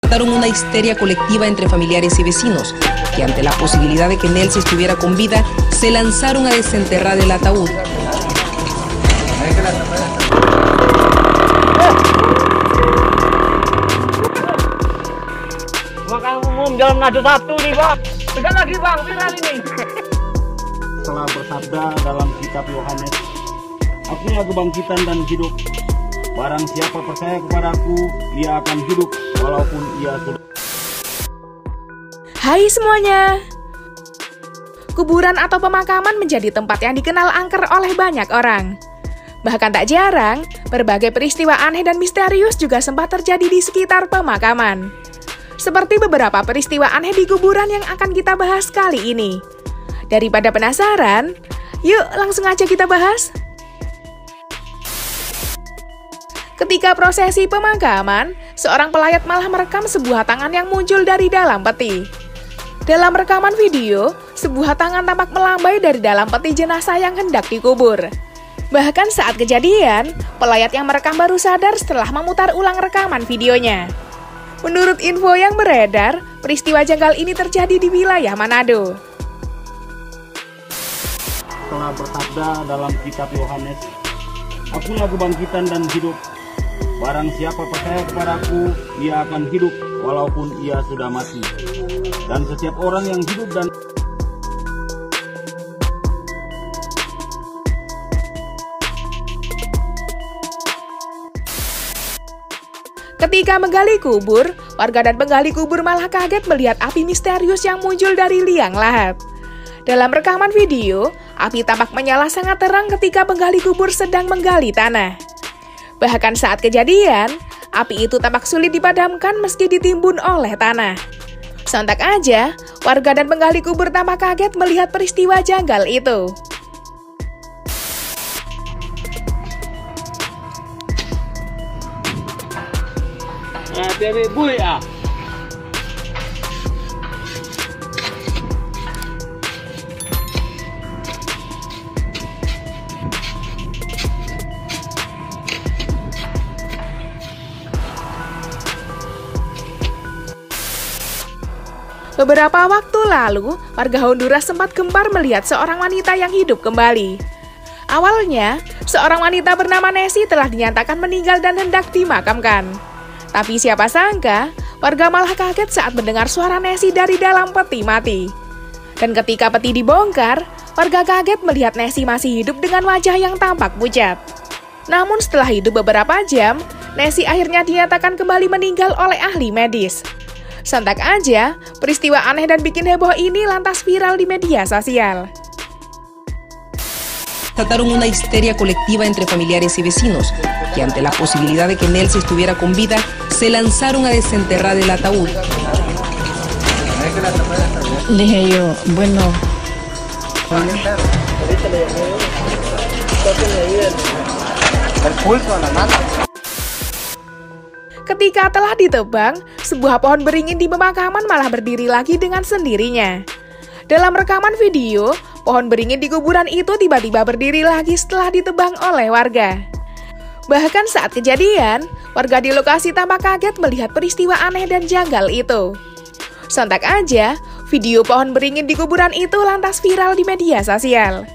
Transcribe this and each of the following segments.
Desataron una histeria colectiva entre familiares y vecinos, que ante la posibilidad de que Nelcy estuviera con vida, se lanzaron a desenterrar el ataúd. Makan umum Jalan Manado 1 nih bang, tekan lagi bang, viral ini. Telah bersabda dalam kitab Yohanes, "Akulah kebangkitan dan hidup. Barang siapa percaya kepadaku, ia akan hidup walaupun ia sudah." Hai semuanya. Kuburan atau pemakaman menjadi tempat yang dikenal angker oleh banyak orang. Bahkan tak jarang, berbagai peristiwa aneh dan misterius juga sempat terjadi di sekitar pemakaman. Seperti beberapa peristiwa aneh di kuburan yang akan kita bahas kali ini. Daripada penasaran, yuk langsung aja kita bahas. Ketika prosesi pemakaman, seorang pelayat malah merekam sebuah tangan yang muncul dari dalam peti. Dalam rekaman video, sebuah tangan tampak melambai dari dalam peti jenazah yang hendak dikubur. Bahkan saat kejadian, pelayat yang merekam baru sadar setelah memutar ulang rekaman videonya. Menurut info yang beredar, peristiwa janggal ini terjadi di wilayah Manado. Telah bersabda dalam kitab Yohanes, "Akulah kebangkitan dan hidup. Barang siapa percaya kepadaku, ia akan hidup walaupun ia sudah mati. Dan setiap orang yang hidup dan..." Ketika menggali kubur, warga dan penggali kubur malah kaget melihat api misterius yang muncul dari liang lahat. Dalam rekaman video, api tampak menyala sangat terang ketika penggali kubur sedang menggali tanah. Bahkan saat kejadian, api itu tampak sulit dipadamkan meski ditimbun oleh tanah. Sontak aja, warga dan penggali kubur tampak kaget melihat peristiwa janggal itu. Beberapa waktu lalu, warga Honduras sempat gempar melihat seorang wanita yang hidup kembali. Awalnya, seorang wanita bernama Nessie telah dinyatakan meninggal dan hendak dimakamkan. Tapi siapa sangka, warga malah kaget saat mendengar suara Nessie dari dalam peti mati. Dan ketika peti dibongkar, warga kaget melihat Nessie masih hidup dengan wajah yang tampak pucat. Namun setelah hidup beberapa jam, Nessie akhirnya dinyatakan kembali meninggal oleh ahli medis. Sontak aja, peristiwa aneh dan bikin heboh ini lantas viral di media sosial. Desataron una histeria colectiva entre familiares y vecinos, que ante la posibilidad de que Nelcy estuviera con vida, se lanzaron a desenterrar el ataúd. Dije yo, bueno. Ketika telah ditebang, sebuah pohon beringin di pemakaman malah berdiri lagi dengan sendirinya. Dalam rekaman video, pohon beringin di kuburan itu tiba-tiba berdiri lagi setelah ditebang oleh warga. Bahkan saat kejadian, warga di lokasi tampak kaget melihat peristiwa aneh dan janggal itu. Sontak aja, video pohon beringin di kuburan itu lantas viral di media sosial.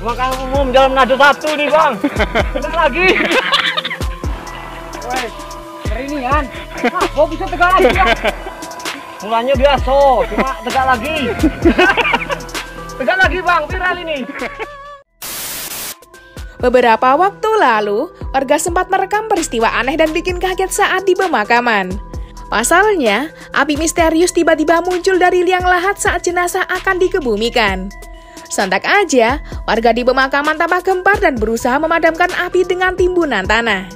Makan umum Jalan Manado 1 nih bang, tekan lagi. Woi, kerinian, kok bisa tegak lagi ya? Mulanya biasa, cuma tegak lagi. Tegak lagi bang, viral ini. Beberapa waktu lalu, warga sempat merekam peristiwa aneh dan bikin kaget saat di pemakaman. Pasalnya, api misterius tiba-tiba muncul dari liang lahat saat jenazah akan dikebumikan. Sontak aja, warga di pemakaman tampak gempar dan berusaha memadamkan api dengan timbunan tanah.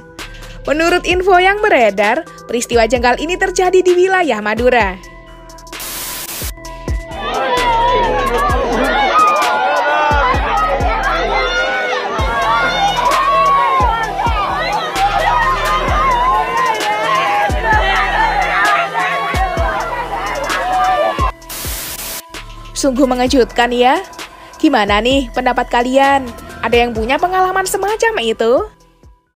Menurut info yang beredar, peristiwa janggal ini terjadi di wilayah Madura. Sungguh mengejutkan ya. Gimana nih pendapat kalian? Ada yang punya pengalaman semacam itu?